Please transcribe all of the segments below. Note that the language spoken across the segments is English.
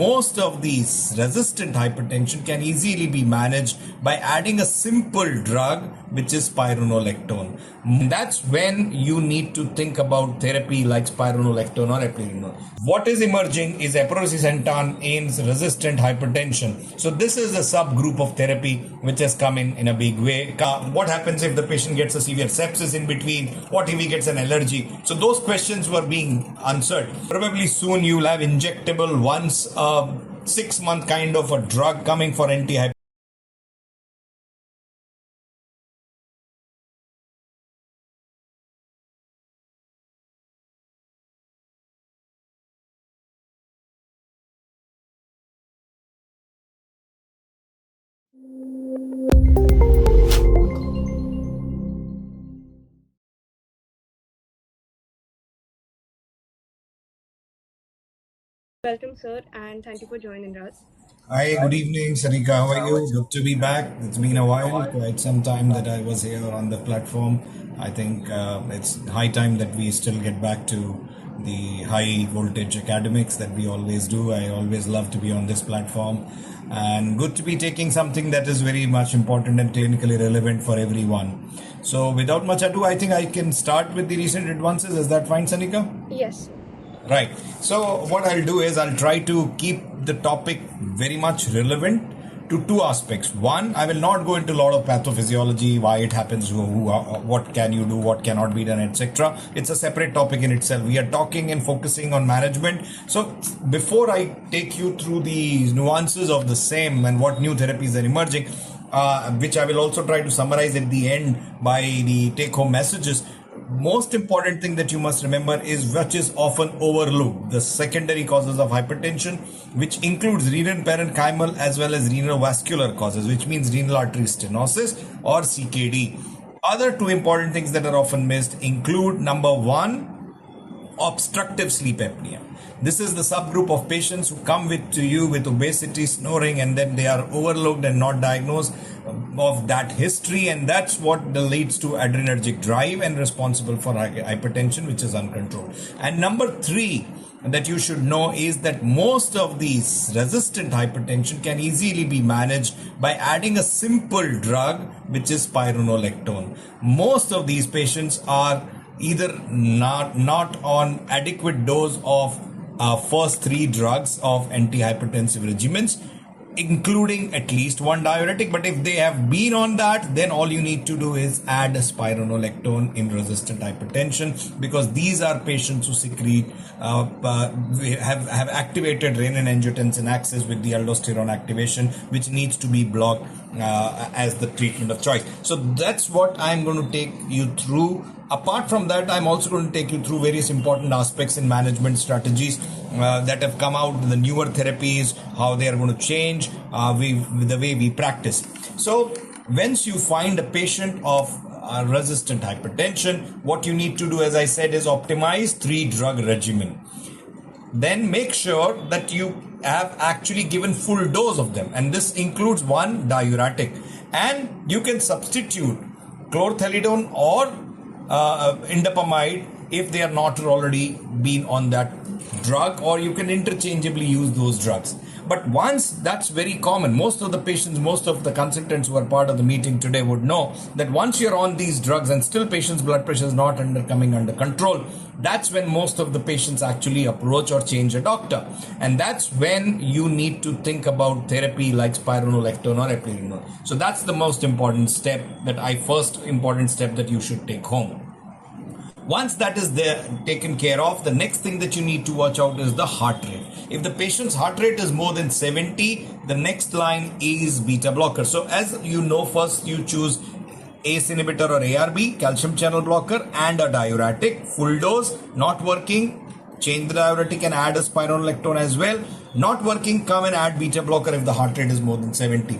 most of these resistant hypertension can easily be managed by adding a simple drug, which is spironolactone. That's when you need to think about therapy like spironolactone or Aprocitentan. What is emerging is Aprocitentan in resistant hypertension. So this is a subgroup of therapy which has come in a big way. What happens if the patient gets a severe sepsis in between? What if he gets an allergy? So those questions were being answered. Probably soon you'll have injectable once a 6-month kind of a drug coming for anti-hypertension. Welcome, sir, and thank you for joining us. Hi, good evening, Sarika. How are you? Good to be back. It's been a while, quite some time that I was here on the platform. I think it's high time that we still get back to the high voltage academics that we always do. I always love to be on this platform, and good to be taking something that is very much important and clinically relevant for everyone. So, without much ado, I think I can start with the recent advances. Is that fine, Sanika? Yes. Right. So what I'll do is I'll try to keep the topic very much relevant to two aspects. One, I will not go into a lot of pathophysiology, why it happens, what can you do, what cannot be done, etc. It's a separate topic in itself. We are talking and focusing on management. So before I take you through the nuances of the same and what new therapies are emerging, which I will also try to summarize at the end by the take-home messages, most important thing that you must remember is which is often overlooked, the secondary causes of hypertension, which includes renal parenchymal as well as renal vascular causes, which means renal artery stenosis or CKD. Other two important things that are often missed include, number one, obstructive sleep apnea. This is the subgroup of patients who come to you with obesity, snoring, and then they are overlooked and not diagnosed of that history, and that's what leads to adrenergic drive and responsible for hypertension, which is uncontrolled. And number three that you should know is that most of these resistant hypertension can easily be managed by adding a simple drug, which is spironolactone. Most of these patients are either not on adequate dose of first three drugs of antihypertensive regimens, including at least one diuretic. But if they have been on that, then all you need to do is add a spironolactone in resistant hypertension, because these are patients who secrete have activated renin-angiotensin axis with the aldosterone activation, which needs to be blocked as the treatment of choice. So that's what I'm going to take you through. Apart from that, I'm also going to take you through various important aspects in management strategies that have come out, the newer therapies, how they are going to change the way we practice. So once you find a patient of resistant hypertension, what you need to do, as I said, is optimize 3-drug regimen. Then make sure that you have actually given full dose of them, and this includes one diuretic, and you can substitute chlorthalidone or indapamide if they are not already been on that drug, or you can interchangeably use those drugs. But once that's very common, most of the patients, most of the consultants who are part of the meeting today would know that once you're on these drugs and still patient's blood pressure is not coming under control, that's when most of the patients actually approach or change a doctor. And that's when you need to think about therapy like spironolactone or Aprocitentan. So that's the most important step that you should take home. Once that is there, taken care of, the next thing that you need to watch out is the heart rate. If the patient's heart rate is more than 70, the next line is beta blocker. So as you know, first you choose ACE inhibitor or ARB, calcium channel blocker, and a diuretic. Full dose, not working, change the diuretic and add a spironolactone as well. Not working, come and add beta blocker if the heart rate is more than 70.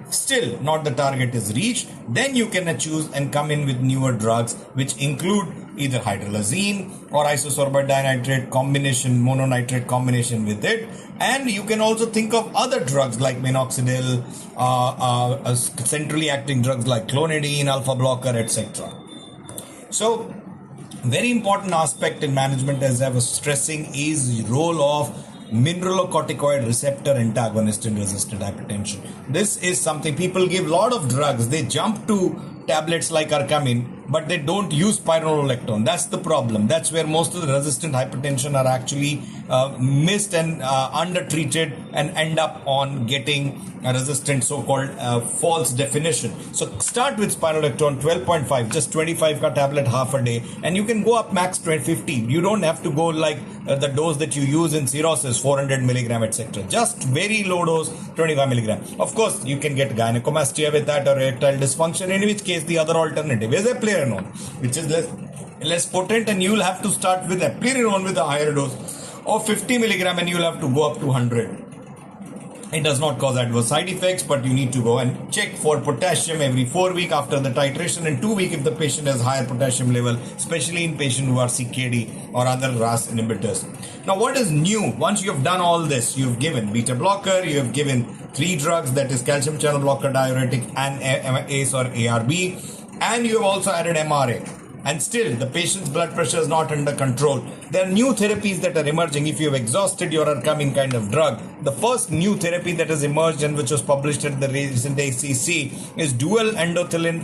Still not the target is reached, then you can choose and come in with newer drugs, which include either hydralazine or isosorbate dinitrate combination, mononitrate combination with it. And you can also think of other drugs like minoxidil, centrally acting drugs like clonidine, alpha blocker, etc. So very important aspect in management, as I was stressing, is the role of mineralocorticoid receptor antagonist in resistant hypertension. This is something people give a lot of drugs. They jump to tablets like Arcamin, but they don't use spironolactone. That's the problem. That's where most of the resistant hypertension are actually missed and undertreated and end up on getting a resistant so-called false definition. So start with spironolactone 12.5, just 25 ka tablet half a day, and you can go up max 50. You don't have to go like the dose that you use in cirrhosis, 400 milligram, etc. Just very low dose, 25 milligram. Of course, you can get gynecomastia with that or erectile dysfunction, in which case the other alternative is eplerenone, which is less potent, and you will have to start with eplerenone with a higher dose of 50 milligram, and you will have to go up to 100. It does not cause adverse side effects, but you need to go and check for potassium every 4 weeks after the titration, and 2 weeks if the patient has higher potassium level, especially in patients who are CKD or other RAS inhibitors. Now, what is new? Once you have done all this, you've given beta blocker, you have given 3 drugs, that is calcium channel blocker, diuretic, and ACE or ARB, and you have also added MRA. And still the patient's blood pressure is not under control. There are new therapies that are emerging. If you have exhausted your upcoming kind of drug, the first new therapy that has emerged and which was published at the recent ACC is dual endothelin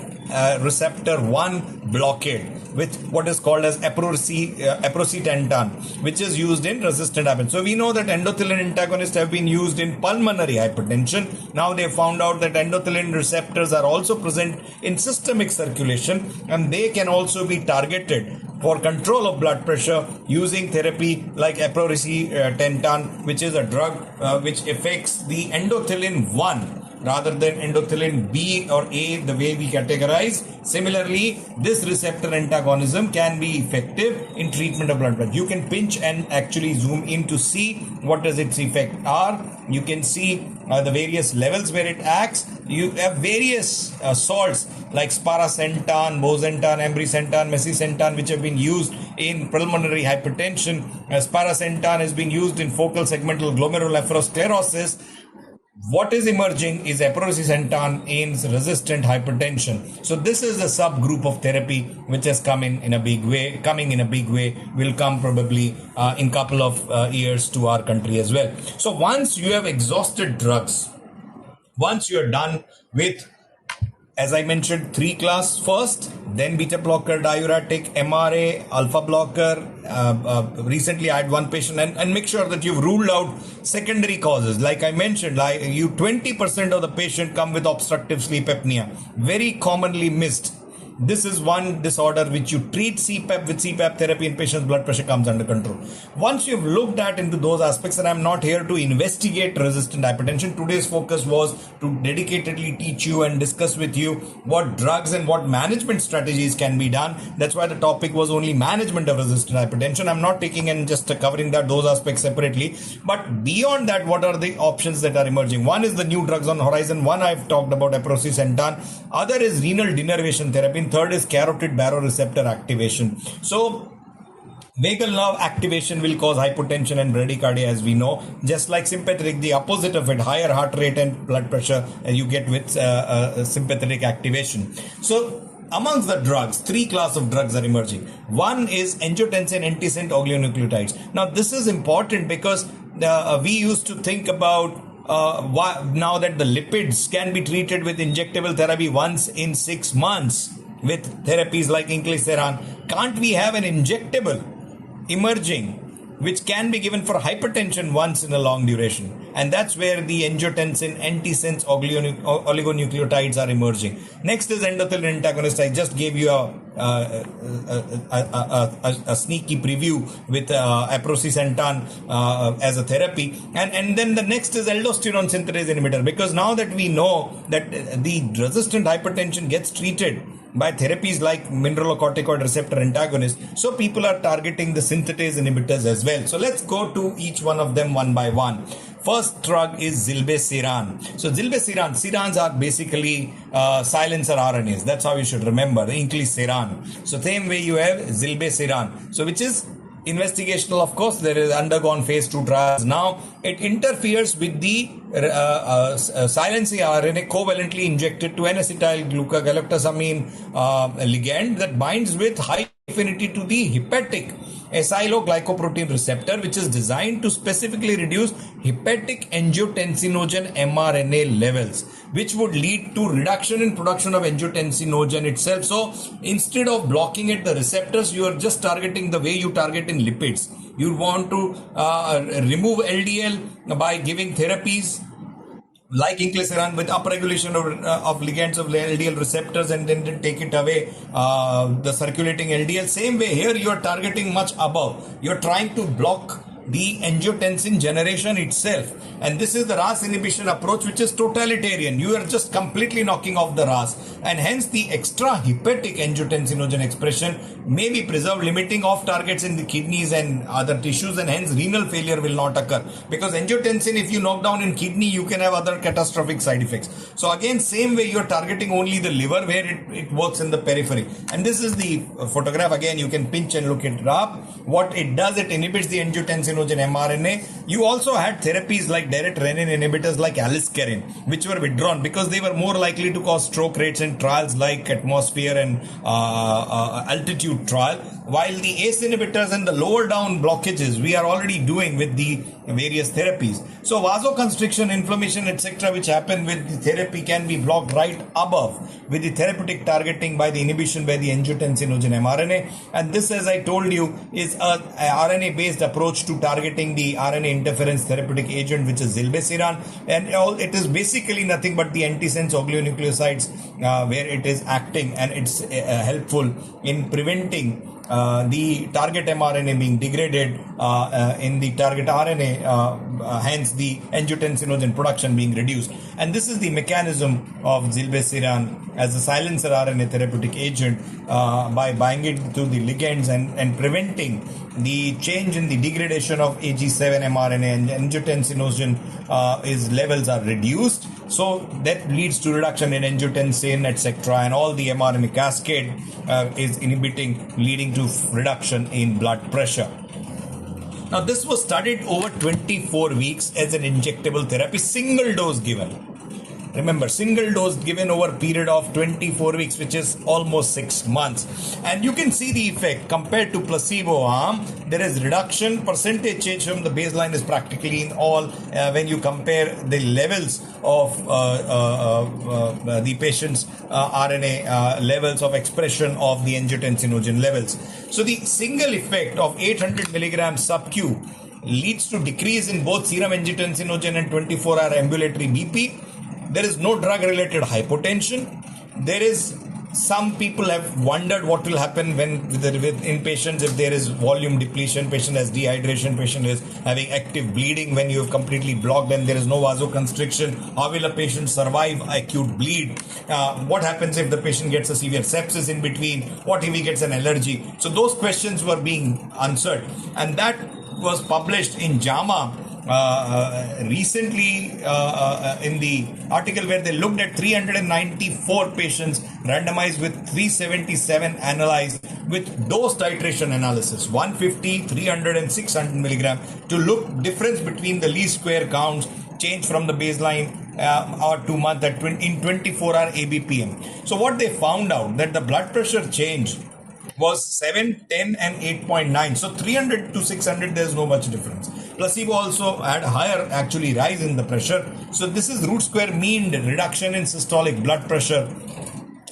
receptor 1 blockade with what is called as Aprocitentan, which is used in resistant hypertension. So we know that endothelin antagonists have been used in pulmonary hypertension. Now they found out that endothelin receptors are also present in systemic circulation, and they can also be targeted for control of blood pressure using therapy like Aprocitentan, which is a drug which affects the endothelin 1 rather than endothelin B or A, the way we categorize. Similarly, this receptor antagonism can be effective in treatment of blood pressure. You can pinch and actually zoom in to see what does its effect are. You can see the various levels where it acts. You have various salts like sparacentan, bosentan, ambrisentan, mesicentan, which have been used in pulmonary hypertension. Sparacentan is being used in focal segmental glomerulonephrosclerosis. What is emerging is aprocitentan in resistant hypertension. So this is a subgroup of therapy which has coming in a big way, will come probably in couple of years to our country as well. So once you have exhausted drugs, once you are done with, as I mentioned, 3 class first, then beta blocker, diuretic, MRA, alpha blocker. Recently I had one patient, and make sure that you've ruled out secondary causes. Like I mentioned, 20% of the patient come with obstructive sleep apnea, very commonly missed. This is one disorder which you treat CPAP with CPAP therapy and patient's blood pressure comes under control. Once you've looked at into those aspects, and I'm not here to investigate resistant hypertension, today's focus was to dedicatedly teach you and discuss with you what drugs and what management strategies can be done. That's why the topic was only management of resistant hypertension. I'm not taking and just covering those aspects separately. But beyond that, what are the options that are emerging? One is the new drugs on horizon. One I've talked about, aprocitentan. Other is renal denervation therapy. Third is carotid baroreceptor activation. So vagal nerve activation will cause hypotension and bradycardia, as we know. Just like sympathetic, the opposite of it, higher heart rate and blood pressure you get with sympathetic activation. So amongst the drugs, 3 classes of drugs are emerging. One is angiotensin antisense oligonucleotides. Now this is important because we used to think about now that the lipids can be treated with injectable therapy once in 6 months with therapies like inclisiran. Can't we have an injectable emerging which can be given for hypertension once in a long duration? And that's where the angiotensin antisense oligonucleotides are emerging. Next is endothelin antagonist. I just gave you a sneaky preview with aprocitentan as a therapy. And then the next is aldosterone synthetase inhibitor, because now that we know that the resistant hypertension gets treated by therapies like mineralocorticoid receptor antagonists, so people are targeting the synthetase inhibitors as well. So let's go to each one of them one by one. First drug is Zilbesiran. So Zilbesiran, serans are basically silencer RNAs. That's how you should remember, the inclisiran. So same way you have Zilbesiran. So which is investigational, of course. There is undergone phase 2 trials now. It interferes with the silencing RNA covalently injected to N-acetyl glucogalactosamine ligand that binds with high affinity to the hepatic acyloglycoprotein receptor, which is designed to specifically reduce hepatic angiotensinogen mRNA levels, which would lead to reduction in production of angiotensinogen itself. So instead of blocking at the receptors, you are just targeting the way you target in lipids. You want to remove LDL by giving therapies like inclisiran with upregulation of ligands of LDL receptors, and then take it away, the circulating LDL. Same way here, you are targeting much above. You are trying to block the angiotensin generation itself, and this is the RAS inhibition approach, which is totalitarian. You are just completely knocking off the RAS, and hence the extra hepatic angiotensinogen expression may be preserved, limiting off targets in the kidneys and other tissues, and hence renal failure will not occur, because angiotensin, if you knock down in kidney, you can have other catastrophic side effects. So again, same way, you are targeting only the liver where it works in the periphery. And this is the photograph. Again, you can pinch and look it up. What it does, it inhibits the angiotensin mRNA. You also had therapies like direct renin inhibitors like aliskiren, which were withdrawn because they were more likely to cause stroke rates in trials like atmosphere and altitude trial, while the ACE inhibitors and the lower down blockages we are already doing with the various therapies. So vasoconstriction, inflammation, etc., which happen with the therapy, can be blocked right above with the therapeutic targeting by the inhibition by the angiotensinogen mRNA. And this, as I told you, is a RNA based approach to targeting the RNA interference therapeutic agent, which is Zilbesiran, and it is basically nothing but the antisense oligonucleosides where it is acting, and it's helpful in preventing the target mRNA being degraded in the target RNA, hence the angiotensinogen production being reduced. And this is the mechanism of Zilebesiran as a silencer RNA therapeutic agent, by binding to the ligands and preventing the change in the degradation of AG7 mRNA, and angiotensinogen levels are reduced. So that leads to reduction in angiotensin, etc., and all the mRNA cascade is inhibiting, leading to reduction in blood pressure. Now, this was studied over 24 weeks as an injectable therapy, single dose given. Remember, single dose given over a period of 24 weeks, which is almost 6 months. And you can see the effect compared to placebo arm. There is reduction, percentage change from the baseline is practically in all when you compare the levels of the patient's RNA levels of expression of the angiotensinogen levels. So the single effect of 800 milligrams sub-Q leads to decrease in both serum angiotensinogen and 24-hour ambulatory BP. There is no drug-related hypotension. There is, some people have wondered what will happen in patients if there is volume depletion, patient has dehydration, patient is having active bleeding when you have completely blocked and there is no vasoconstriction. How will a patient survive acute bleed? What happens if the patient gets a severe sepsis in between? What if he gets an allergy? So those questions were being answered, and that was published in JAMA recently in the article, where they looked at 394 patients randomized with 377 analyzed with dose titration analysis, 150, 300 and 600 milligram, to look difference between the least square counts change from the baseline or 2 months in 24-hour ABPM. So what they found out, that the blood pressure change was 7, 10 and 8.9. So 300 to 600, there's no much difference. Placebo also had higher actually rise in the pressure. So this is root square mean reduction in systolic blood pressure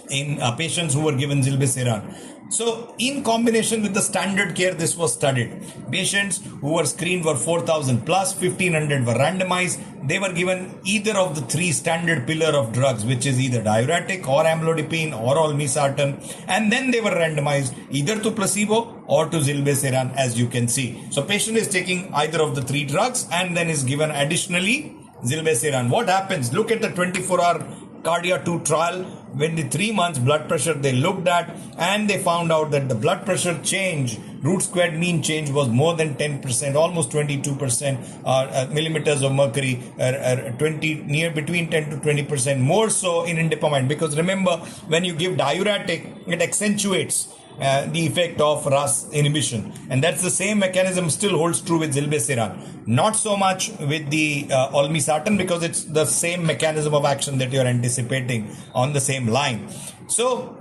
in patients who were given Zilebesiran. So in combination with the standard care, this was studied. Patients who were screened were 4,000 plus, 1,500 were randomized. They were given either of the three standard pillar of drugs, which is either diuretic or amlodipine or olmesartan, and then they were randomized either to placebo or to Zilebesiran, as you can see. So patient is taking either of the three drugs and then is given additionally Zilebesiran. What happens? Look at the 24-hour Cardia 2 trial. When the 3 months blood pressure they looked at, and they found out that the blood pressure change, root squared mean change, was more than 10%, almost 22% millimeters of mercury, 20 near between 10 to 20% more so in indapamide, because remember, when you give diuretic, it accentuates the effect of RAS inhibition, and that's the same mechanism still holds true with Zilebesiran. Not so much with the olmesartan, because it's the same mechanism of action that you're anticipating on the same line. So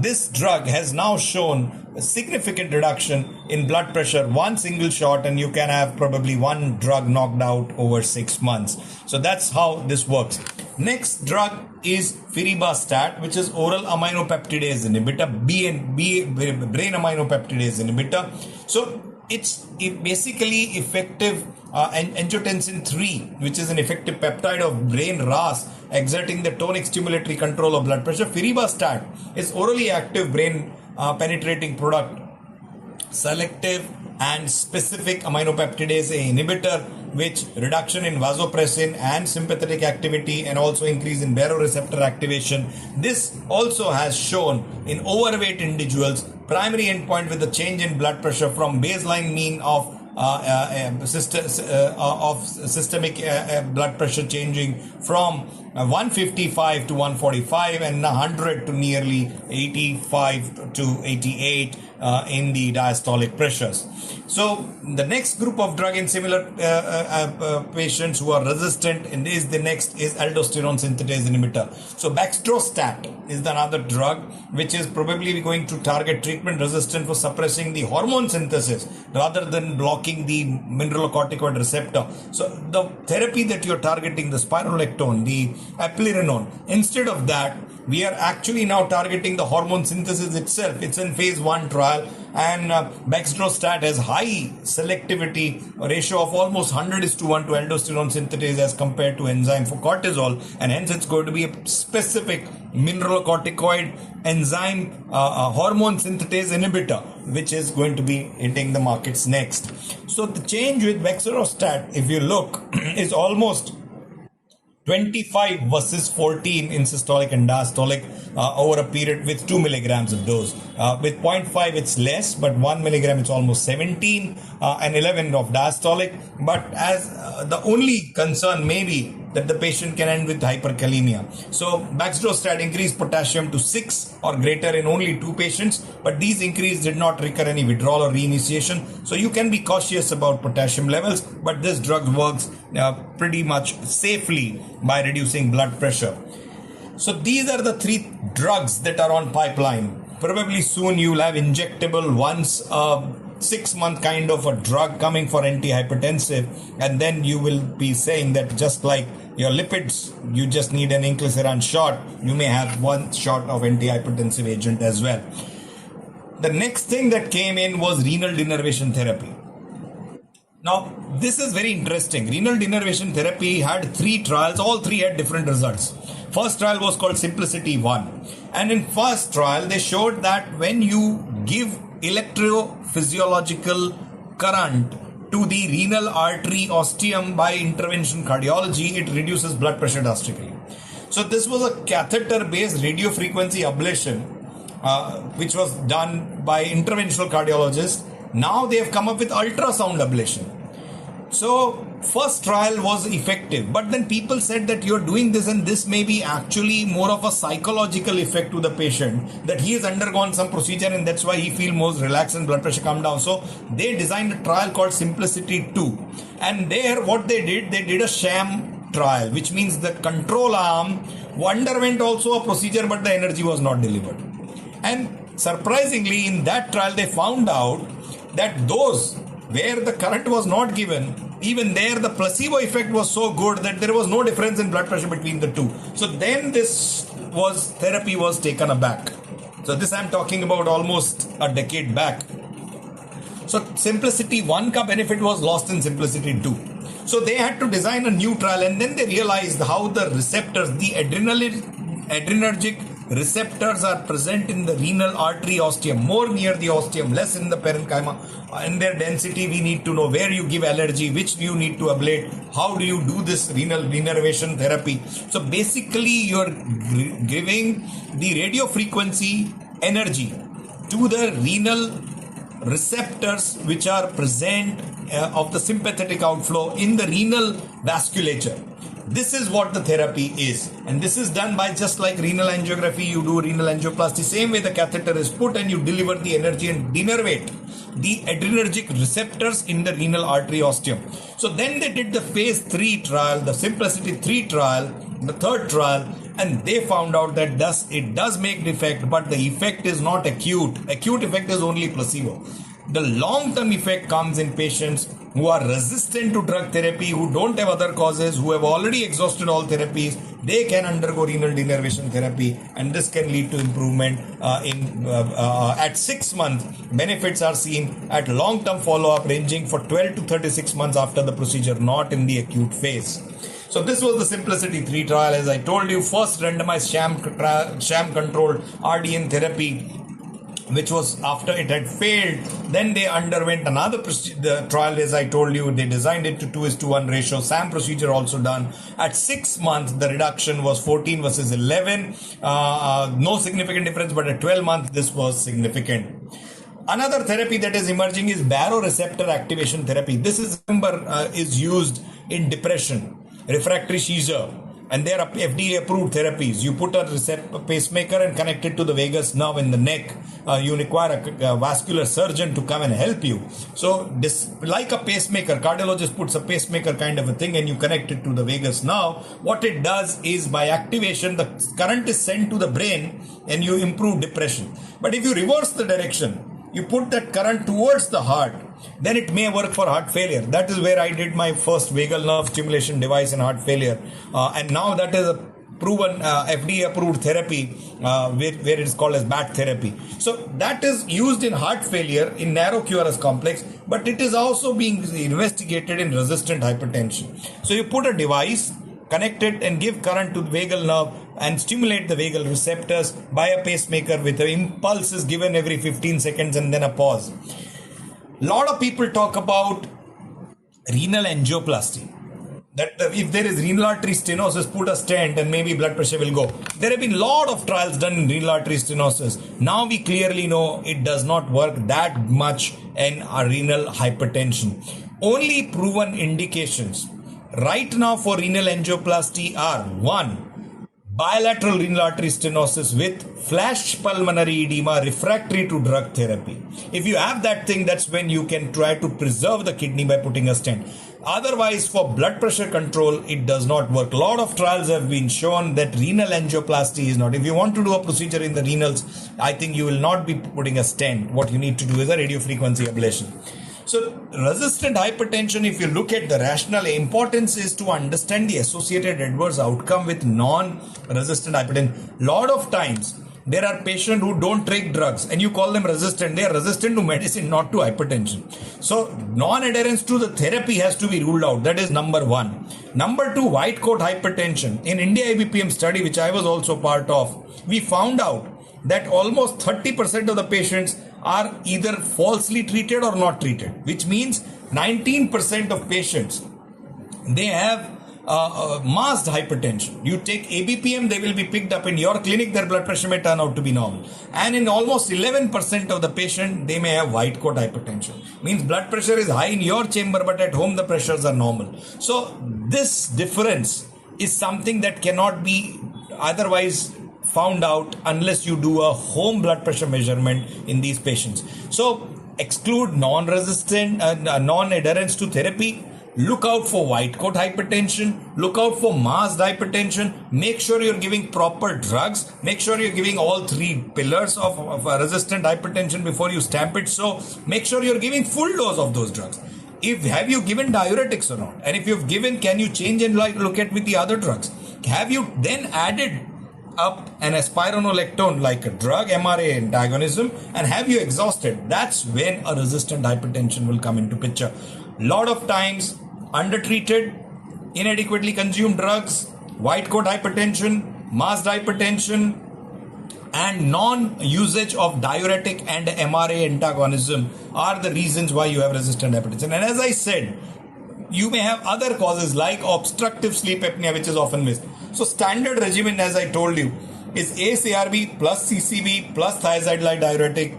this drug has now shown a significant reduction in blood pressure. One single shot, and you can have probably one drug knocked out over 6 months. So that's how this works. Next drug is Zilebesiran, which is oral aminopeptidase inhibitor, brain aminopeptidase inhibitor. So it's basically effective angiotensin 3, which is an effective peptide of brain RAS, exerting the tonic stimulatory control of blood pressure. Zilebesiran is orally active brain penetrating product, selective and specific aminopeptidase inhibitor, which reduction in vasopressin and sympathetic activity and also increase in baroreceptor activation. This also has shown in overweight individuals primary endpoint with a change in blood pressure from baseline mean of systemic blood pressure changing from 155 to 145 and 100 to nearly 85 to 88 in the diastolic pressures. So the next group of drug in similar patients who are resistant is aldosterone synthetase inhibitor. So Bextrostat is another drug which is probably going to target treatment resistant for suppressing the hormone synthesis rather than blocking the mineralocorticoid receptor. So the therapy that you're targeting, the spironolactone, the eplerenone, instead of that, we are actually now targeting the hormone synthesis itself. It's in phase 1 trial, and Bextrostat has high selectivity, a ratio of almost 100:1 to aldosterone synthetase as compared to enzyme for cortisol, and hence it's going to be a specific mineralocorticoid enzyme hormone synthetase inhibitor, which is going to be hitting the markets next. So the change with Bextrostat, if you look, is almost 25 versus 14 in systolic and diastolic over a period with 2 milligrams of dose. With 0.5 it's less, but 1 milligram it's almost 17 and 11 of diastolic. But as the only concern may be that the patient can end with hyperkalemia. So Bextrostat increased potassium to 6 or greater in only 2 patients, but these increase did not recur any withdrawal or reinitiation. So you can be cautious about potassium levels, but this drug works pretty much safely by reducing blood pressure. So these are the 3 drugs that are on pipeline. Probably soon you will have injectable once 6-month kind of a drug coming for antihypertensive, and then you will be saying that just like your lipids, you just need an inclisiran shot, you may have 1 shot of antihypertensive agent as well. The next thing that came in was renal denervation therapy. Now, this is very interesting. Renal denervation therapy had 3 trials. All 3 had different results. First trial was called Simplicity 1. And in first trial, they showed that when you give electrophysiological current to the renal artery ostium by intervention cardiology, it reduces blood pressure drastically. So this was a catheter-based radiofrequency ablation, which was done by interventional cardiologists. Now they have come up with ultrasound ablation. So first trial was effective, but then people said that you're doing this and this may be actually more of a psychological effect to the patient, that he has undergone some procedure and that's why he feels more relaxed and blood pressure come down. So they designed a trial called Simplicity 2, and there what they did a sham trial, which means the control arm underwent also a procedure but the energy was not delivered. And surprisingly, in that trial they found out that those where the current was not given, even there the placebo effect was so good that there was no difference in blood pressure between the two. So then therapy was taken aback. So this I'm talking about almost a decade back. So Simplicity 1 ka benefit was lost in Simplicity 2. So they had to design a new trial, and then they realized how the receptors, the adrenergic receptors are present in the renal artery ostium, more near the ostium, less in the parenchyma. In their density, we need to know where you give allergy, which you need to ablate, how do you do this renal denervation therapy. So basically, you're giving the radiofrequency energy to the renal receptors which are present of the sympathetic outflow in the renal vasculature. This is what the therapy is, and this is done by just like renal angiography. You do renal angioplasty, same way the catheter is put and you deliver the energy and denervate the adrenergic receptors in the renal artery ostium. So then they did the phase 3 trial, the Simplicity 3 trial, the third trial, and they found out that it does make the effect, but the effect is not acute. Acute effect is only placebo. The long-term effect comes in patients who are resistant to drug therapy, who don't have other causes, who have already exhausted all therapies. They can undergo renal denervation therapy, and this can lead to improvement at 6 months. Benefits are seen at long-term follow-up ranging for 12 to 36 months after the procedure, not in the acute phase. So this was the Simplicity 3 trial. As I told you, first randomized sham controlled RDN therapy, which was after it had failed. Then they underwent another trial. As I told you, they designed it to 2:1 ratio. SAM procedure also done. At 6 months, the reduction was 14 versus 11. No significant difference, but at 12 months, this was significant. Another therapy that is emerging is baroreceptor activation therapy. This is used in depression, refractory seizure, and they are FDA approved therapies. You put a pacemaker and connect it to the vagus nerve in the neck. You require a vascular surgeon to come and help you. So this, like a pacemaker, cardiologist puts a pacemaker kind of a thing and you connect it to the vagus nerve. What it does is, by activation, the current is sent to the brain and you improve depression. But if you reverse the direction, you put that current towards the heart, then it may work for heart failure. That is where I did my first vagal nerve stimulation device in heart failure. And now that is a proven FDA approved therapy where it is called as BAT therapy. So that is used in heart failure in narrow QRS complex, but it is also being investigated in resistant hypertension. So you put a device, connect it and give current to the vagal nerve and stimulate the vagal receptors by a pacemaker with an impulse is given every 15 seconds and then a pause. Lot of people talk about renal angioplasty. That if there is renal artery stenosis, put a stent and maybe blood pressure will go. There have been a lot of trials done in renal artery stenosis. Now we clearly know it does not work that much in renal hypertension. Only proven indications right now for renal angioplasty are: 1, bilateral renal artery stenosis with flash pulmonary edema refractory to drug therapy. If you have that thing, that's when you can try to preserve the kidney by putting a stent. Otherwise, for blood pressure control, it does not work. A lot of trials have been shown that renal angioplasty is not. If you want to do a procedure in the renals, I think you will not be putting a stent. What you need to do is a radiofrequency ablation. So resistant hypertension, if you look at the rational importance, is to understand the associated adverse outcome with non-resistant hypertension. Lot of times there are patients who don't take drugs and you call them resistant. They are resistant to medicine, not to hypertension. So non-adherence to the therapy has to be ruled out. That is number 1. Number 2, white coat hypertension. In India IBPM study, which I was also part of, we found out that almost 30% of the patients are either falsely treated or not treated, which means 19% of patients, they have masked hypertension. You take ABPM, they will be picked up in your clinic, their blood pressure may turn out to be normal. And in almost 11% of the patient, they may have white coat hypertension. Means blood pressure is high in your chamber, but at home the pressures are normal. So this difference is something that cannot be otherwise found out unless you do a home blood pressure measurement in these patients. So exclude non-resistant, non-adherence to therapy. Look out for white coat hypertension. Look out for masked hypertension. Make sure you're giving proper drugs. Make sure you're giving all 3 pillars of resistant hypertension before you stamp it. So make sure you're giving full dose of those drugs. Have you given diuretics or not? And if you've given, can you change and look at with the other drugs? Have you then added up an spironolactone like a drug, MRA antagonism, and have you exhausted? That's when a resistant hypertension will come into picture. Lot of times undertreated, inadequately consumed drugs, white coat hypertension, masked hypertension, and non-usage of diuretic and MRA antagonism are the reasons why you have resistant hypertension. And as I said, you may have other causes like obstructive sleep apnea, which is often missed. So standard regimen, as I told you, is ACRB plus CCB plus thiazide-like diuretic.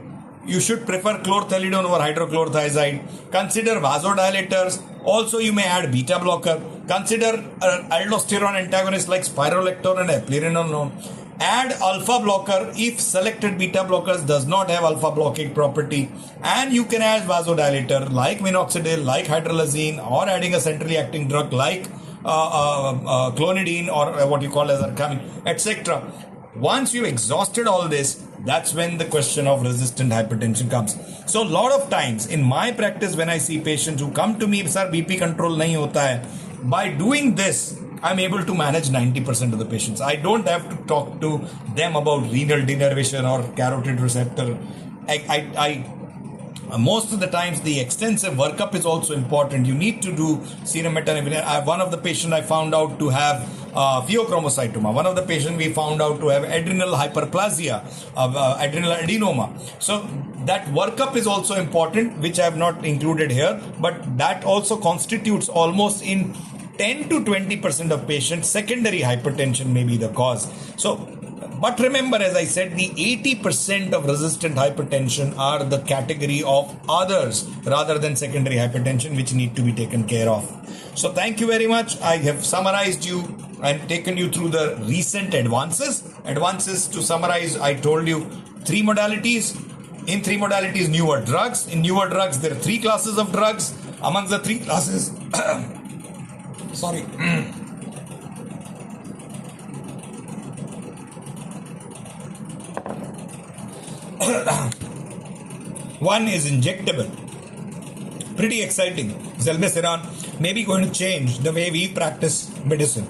You should prefer chlorthalidone over hydrochlorothiazide. Consider vasodilators. Also, you may add beta blocker. Consider aldosterone antagonists like spironolactone and eplerenone. Add alpha blocker if selected beta blockers does not have alpha blocking property. And you can add vasodilator like minoxidil, like hydralazine, or adding a centrally acting drug like clonidine or what you call as arcamin, etc. Once you've exhausted all this, that's when the question of resistant hypertension comes. So a lot of times in my practice, when I see patients who come to me, sir, BP control nahi hota hai, by doing this, I'm able to manage 90% of the patients. I don't have to talk to them about renal denervation or carotid receptor. Most of the times the extensive workup is also important. You need to do serum metanephrine. One of the patients I found out to have pheochromocytoma. One of the patients we found out to have adrenal hyperplasia, adrenal adenoma. So that workup is also important, which I have not included here, but that also constitutes almost in 10 to 20% of patients, secondary hypertension may be the cause. So, but remember, as I said, the 80% of resistant hypertension are the category of others rather than secondary hypertension, which need to be taken care of. So thank you very much. I have summarized you and taken you through the recent advances. Advances, to summarize, I told you 3 modalities. In 3 modalities, newer drugs. In newer drugs, there are 3 classes of drugs. Amongst the 3 classes, sorry. One is injectable. Pretty exciting. Zilbesiran may be going to change the way we practice medicine.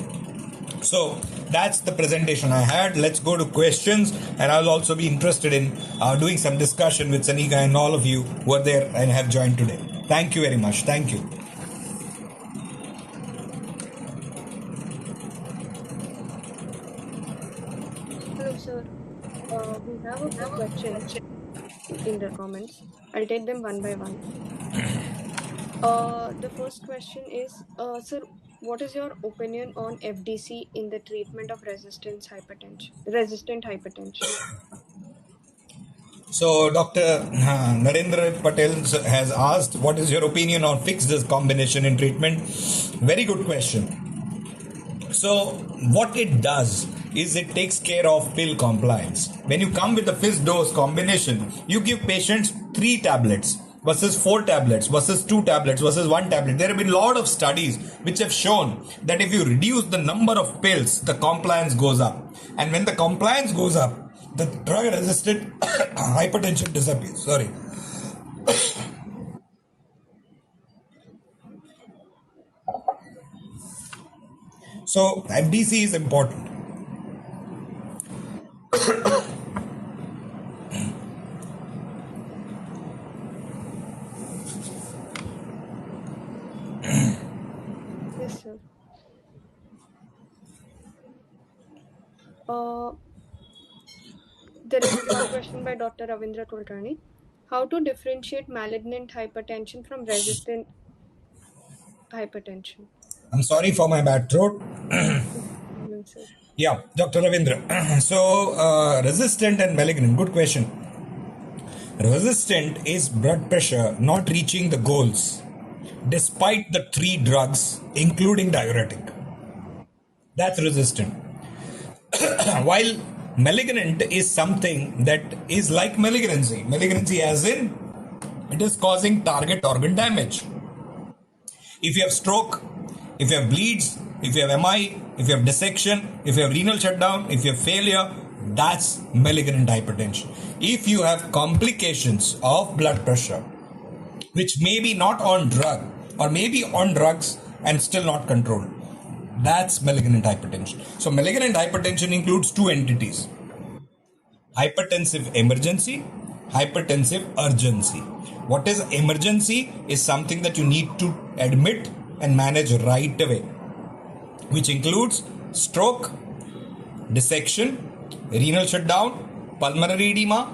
So that's the presentation I had. Let's go to questions, and I'll also be interested in doing some discussion with Sanika and all of you who are there and have joined today. Thank you very much. Thank you. Hello, sir. We have a few questions in the comments. I'll take them one by one. The first question is, sir, what is your opinion on FDC in the treatment of resistant hypertension? So Dr. Narendra Patel has asked, what is your opinion on fixed dose combination in treatment? Very good question. So what it does is it takes care of pill compliance. When you come with a fixed dose combination, you give patients 3 tablets versus 4 tablets versus 2 tablets versus 1 tablet. There have been a lot of studies which have shown that if you reduce the number of pills, the compliance goes up. And when the compliance goes up, the drug-resistant hypertension disappears. Sorry. So FDC is important. Yes, sir. There is one question by Dr. Ravindra Kulkarni. How to differentiate malignant hypertension from resistant hypertension? I'm sorry for my bad throat. Yes, sir. Yeah, Dr. Ravindra. So, resistant and malignant, good question. Resistant is blood pressure not reaching the goals despite the 3 drugs, including diuretic. That's resistant. While malignant is something that is like malignancy. Malignancy as in it is causing target organ damage. If you have stroke, if you have bleeds, if you have MI, if you have dissection, if you have renal shutdown, if you have failure, that's malignant hypertension. If you have complications of blood pressure, which may be not on drug or maybe on drugs and still not controlled, that's malignant hypertension. So malignant hypertension includes 2 entities: hypertensive emergency, hypertensive urgency. What is emergency is something that you need to admit and manage right away, which includes stroke, dissection, renal shutdown, pulmonary edema,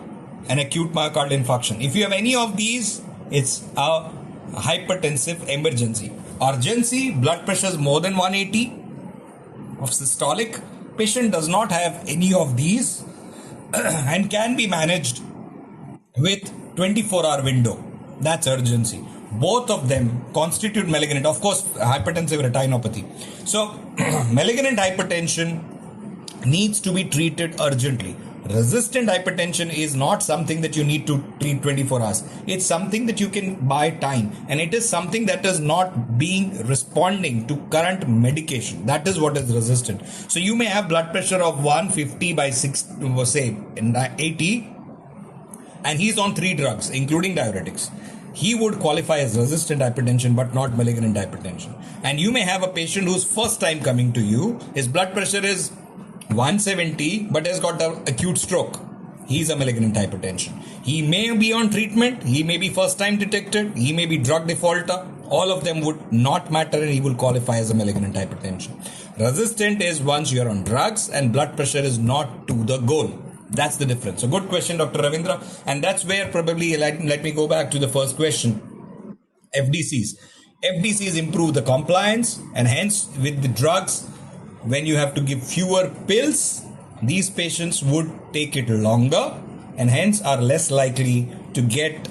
and acute myocardial infarction. If you have any of these, it's a hypertensive emergency. Urgency, blood pressure is more than 180 of systolic. Patient does not have any of these and can be managed with 24-hour window. That's urgency. Both of them constitute malignant. Of course, hypertensive retinopathy. So, malignant hypertension needs to be treated urgently. Resistant hypertension is not something that you need to treat 24 hours. It's something that you can buy time, and it is something that is not being responding to current medication. That is what is resistant. So you may have blood pressure of 150 by 6, say 80, and he's on 3 drugs, including diuretics. He would qualify as resistant hypertension but not malignant hypertension. And you may have a patient who's first time coming to you, his blood pressure is 170 but has got an acute stroke. He's a malignant hypertension. He may be on treatment, he may be first time detected, he may be drug defaulter. All of them would not matter and he will qualify as a malignant hypertension. Resistant is once you're on drugs and blood pressure is not to the goal. That's the difference. So good question, Dr. Ravindra. And that's where probably, let me go back to the first question. FDCs. FDCs improve the compliance, and hence with the drugs, when you have to give fewer pills, these patients would take it longer and hence are less likely to get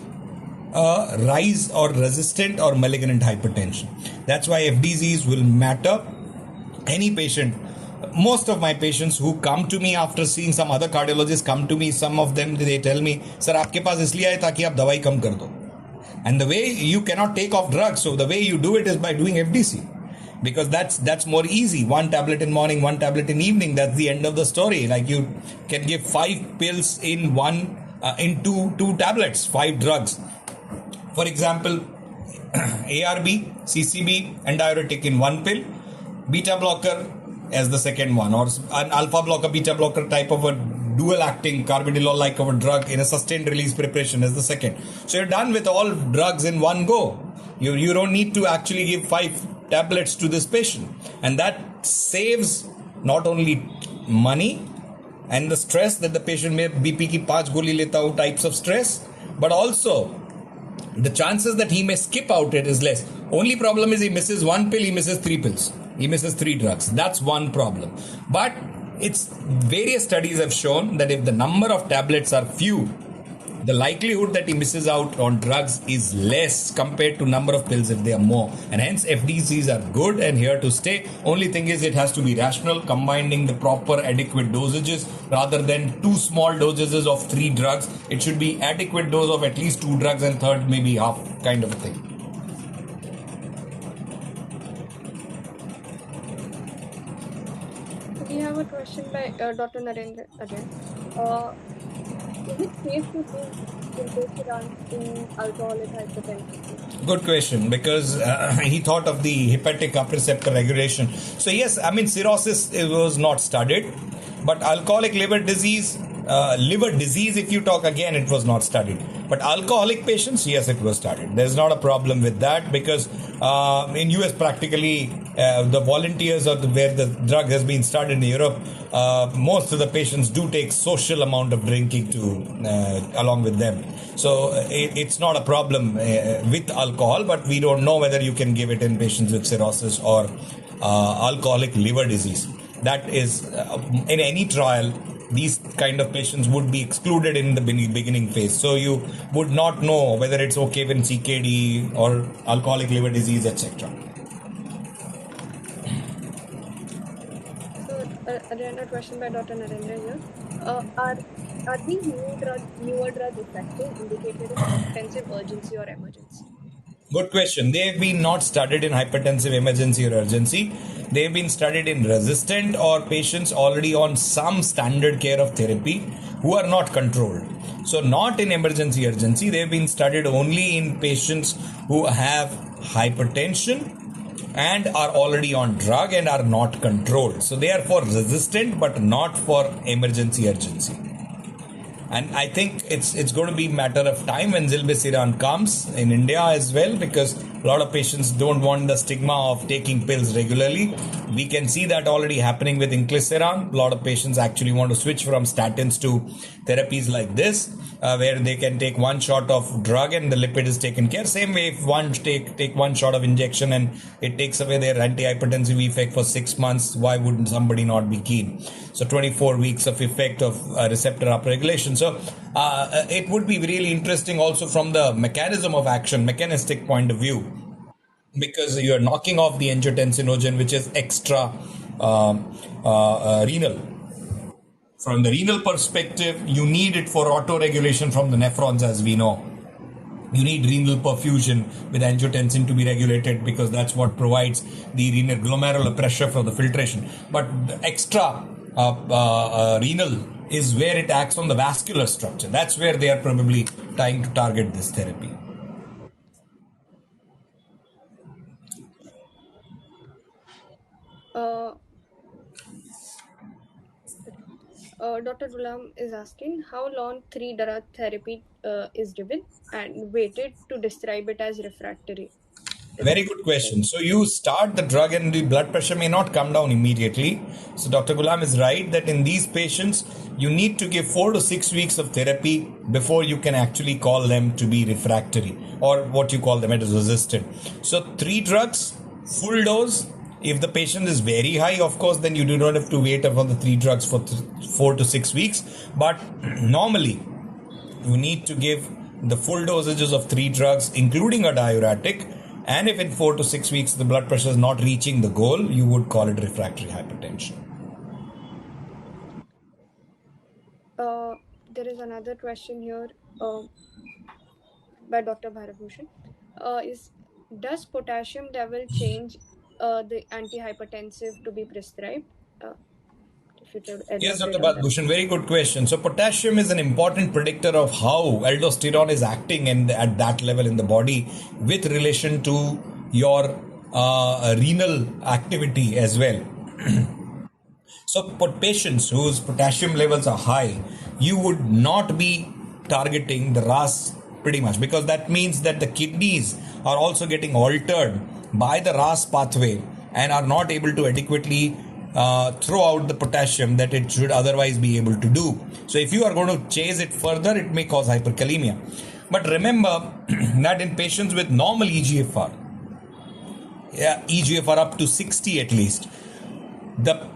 a rise or resistant or malignant hypertension. That's why FDCs will matter. Any patient, most of my patients who come to me after seeing some other cardiologists come to me, some of them they tell me, sir, आपके पास इसलिए आए ताकि आप दवाई कम कर दो. And the way you cannot take off drugs, so the way you do it is by doing FDC, because that's more easy. 1 tablet in morning, 1 tablet in evening. That's the end of the story. Like you can give 5 pills in two tablets, 5 drugs. For example, ARB, CCB, and diuretic in 1 pill, beta blocker as the second one, or an alpha blocker, beta blocker type of a dual acting carbidiol like of a drug in a sustained release preparation as the second. So you're done with all drugs in one go. You don't need to actually give 5 tablets to this patient, and that saves not only money and the stress that the patient may BP ki 5 goli leta hu types of stress, but also the chances that he may skip out it is less. Only problem is he misses 1 pill, he misses 3 pills. He misses 3 drugs. That's one problem. But various studies have shown that if the number of tablets are few, the likelihood that he misses out on drugs is less compared to number of pills if they are more. And hence FDCs are good and here to stay. Only thing is it has to be rational, combining the proper adequate dosages rather than 2 small dosages of 3 drugs. It should be adequate dose of at least 2 drugs and third maybe half kind of a thing. We have a question by Dr. Narendra again. Is it safe to give Zilebesiran in alcoholic hypertension? Good question, because he thought of the hepatic receptor regulation. So yes, I mean cirrhosis was not studied, but alcoholic liver disease, if you talk again, it was not studied. But alcoholic patients, yes, it was studied. There's not a problem with that because in US practically the volunteers or where the drug has been studied in Europe, most of the patients do take social amount of drinking along with them. So it's not a problem with alcohol, but we don't know whether you can give it in patients with cirrhosis or alcoholic liver disease. That is, in any trial, these kind of patients would be excluded in the beginning phase. So you would not know whether it's okay with CKD or alcoholic liver disease, etc. So again, a question by Dr. Narendra here. Are these newer drugs effective, indicated in hypertensive urgency or emergency? Good question. They have been not studied in hypertensive emergency or urgency. They have been studied in resistant or patients already on some standard care of therapy who are not controlled. So not in emergency urgency. They have been studied only in patients who have hypertension and are already on drug and are not controlled. So they are for resistant but not for emergency urgency. And I think it's going to be a matter of time when Zilbesiran comes in India as well, because a lot of patients don't want the stigma of taking pills regularly. We can see that already happening with inclisiran. A lot of patients actually want to switch from statins to therapies like this, where they can take 1 shot of drug and the lipid is taken care. Same way, if one take 1 shot of injection and it takes away their antihypertensive effect for 6 months, why wouldn't somebody not be keen? So 24 weeks of effect of receptor upregulation. So it would be really interesting also from the mechanism of action, mechanistic point of view, because you are knocking off the angiotensinogen, which is extra renal. From the renal perspective, you need it for auto-regulation from the nephrons, as we know. You need renal perfusion with angiotensin to be regulated because that's what provides the renal glomerular pressure for the filtration. But the extra renal is where it acts on the vascular structure. That's where they are probably trying to target this therapy. Dr. Gulam is asking how long 3-drug therapy is given and waited to describe it as refractory. Very good question. So you start the drug and the blood pressure may not come down immediately. So Dr. Gulam is right that in these patients, you need to give 4 to 6 weeks of therapy before you can actually call them to be refractory or what you call them as resistant. So 3 drugs, full dose. If the patient is very high, of course, then you do not have to wait for the 3 drugs for 4 to 6 weeks. But normally, you need to give the full dosages of 3 drugs, including a diuretic. And if in 4 to 6 weeks the blood pressure is not reaching the goal, you would call it refractory hypertension. There is another question here by Dr. Bharabhushan. Does potassium level change the antihypertensive to be prescribed? If you could Yes, Dr. elaborate on that. Bharat, very good question. So potassium is an important predictor of how aldosterone is acting at that level in the body with relation to your renal activity as well. So for patients whose potassium levels are high, you would not be targeting the RAS pretty much because that means that the kidneys are also getting altered by the RAS pathway and are not able to adequately throw out the potassium that it should otherwise be able to do. So if you are going to chase it further, it may cause hyperkalemia. But remember that in patients with normal EGFR, EGFR up to 60 at least, the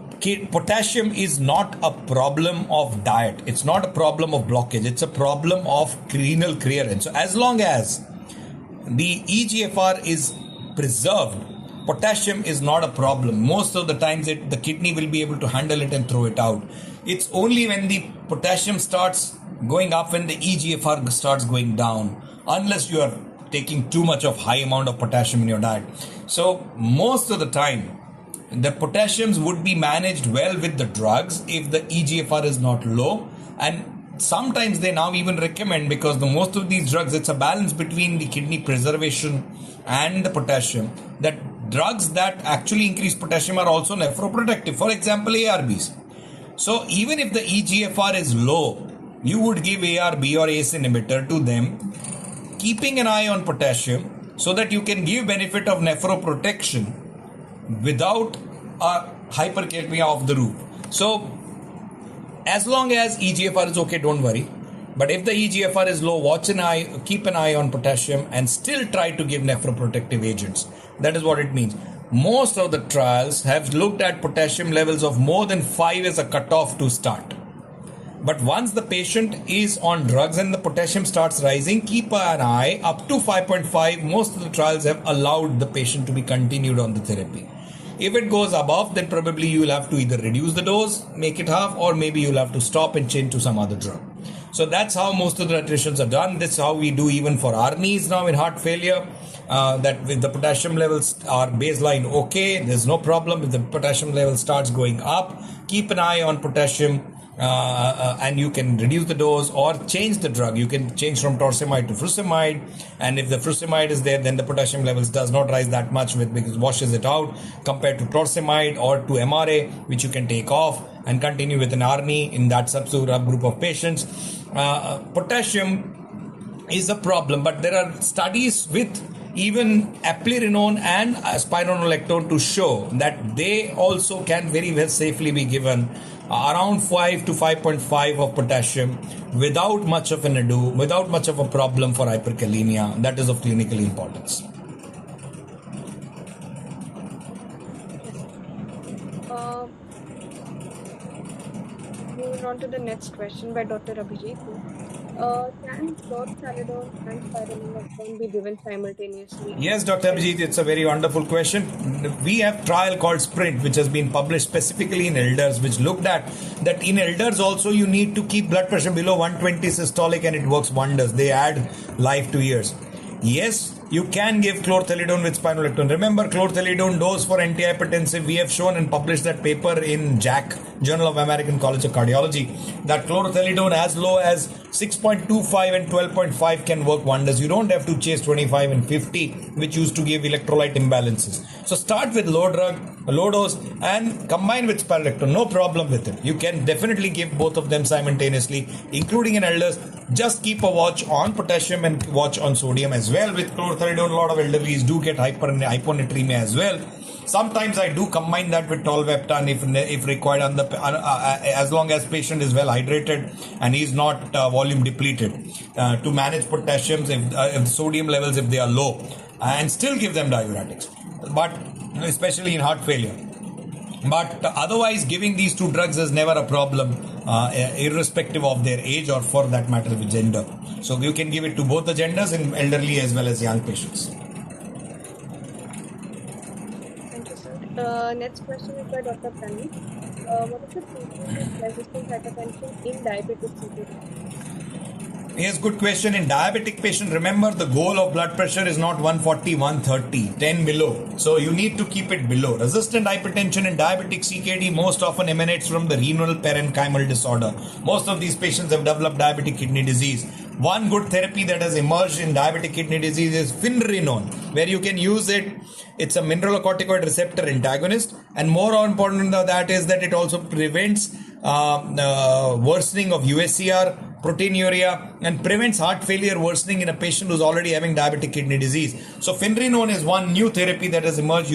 potassium is not a problem of diet. It's not a problem of blockage. It's a problem of renal clearance. So as long as the EGFR is preserved, potassium is not a problem. Most of the times the kidney will be able to handle it and throw it out. It's only when the potassium starts going up when the EGFR starts going down, unless you are taking too much of high amount of potassium in your diet. So most of the time, the potassiums would be managed well with the drugs if the EGFR is not low, and sometimes they now even recommend, because most of these drugs, it's a balance between the kidney preservation and the potassium, that drugs that actually increase potassium are also nephroprotective. For example, ARBs. So even if the EGFR is low, you would give ARB or ACE inhibitor to them, keeping an eye on potassium so that you can give benefit of nephroprotection without a hyperkalemia of the roof. So as long as EGFR is okay, don't worry. But if the EGFR is low, keep an eye on potassium and still try to give nephroprotective agents. That is what it means. Most of the trials have looked at potassium levels of more than 5 as a cutoff to start. But once the patient is on drugs and the potassium starts rising, keep an eye up to 5.5. Most of the trials have allowed the patient to be continued on the therapy. If it goes above, then probably you will have to either reduce the dose, make it half, or maybe you'll have to stop and change to some other drug. So that's how most of the titrations are done. That's how we do even for our knees now in heart failure. That with the potassium levels are baseline okay, there's no problem. If the potassium level starts going up, keep an eye on potassium. And you can reduce the dose or change the drug. You can change from torsemide to furosemide, and if the furosemide is there, then the potassium levels does not rise that much because it washes it out compared to torsemide or to MRA, which you can take off and continue with an ARNI in that subgroup of patients. Potassium is a problem, but there are studies with even eplerenone and spironolactone to show that they also can very well safely be given around 5 to 5.5 of potassium without much of an ado, without much of a problem for hyperkalemia. That is of clinical importance. Moving on to the next question by Dr. Abhijit. Can chlorthalidone and spironolactone be given simultaneously? Yes, Dr. And Abhijit, it's a very wonderful question. We have trial called Sprint, which has been published specifically in elders, which looked at that in elders also you need to keep blood pressure below 120 systolic and it works wonders. They add life to years. Yes, you can give chlorthalidone with spironolactone. Remember, chlorthalidone dose for antihypertensive, we have shown and published that paper in JAC, Journal of American College of Cardiology, that chlorthalidone as low as 6.25 and 12.5 can work wonders. You don't have to chase 25 and 50, which used to give electrolyte imbalances. So start with low dose, and combine with spironolactone. No problem with it. You can definitely give both of them simultaneously, including in elders. Just keep a watch on potassium and watch on sodium as well. With chlorthalidone, a lot of elderlies do get hyponatremia as well. Sometimes I do combine that with tolvaptan if required, as long as patient is well hydrated and he is not volume depleted, to manage potassiums if sodium levels if they are low, and still give them diuretics, but especially in heart failure. But otherwise, giving these two drugs is never a problem, irrespective of their age or for that matter with gender. So you can give it to both the genders in elderly as well as young patients. thank you, sir. Next question is by Dr. Prani. What is the treatment of resistant hypertension in diabetic CKD? Yes, good question. In diabetic patient, remember the goal of blood pressure is not 140, 130, 10 below. So you need to keep it below. Resistant hypertension in diabetic CKD most often emanates from the renal parenchymal disorder. Most of these patients have developed diabetic kidney disease. One good therapy that has emerged in diabetic kidney disease is Finrenone, where you can use it. It's a mineralocorticoid receptor antagonist, and more important than that is that it also prevents worsening of USCR, proteinuria, and prevents heart failure worsening in a patient who's already having diabetic kidney disease. So Finrenone is one new therapy that has emerged.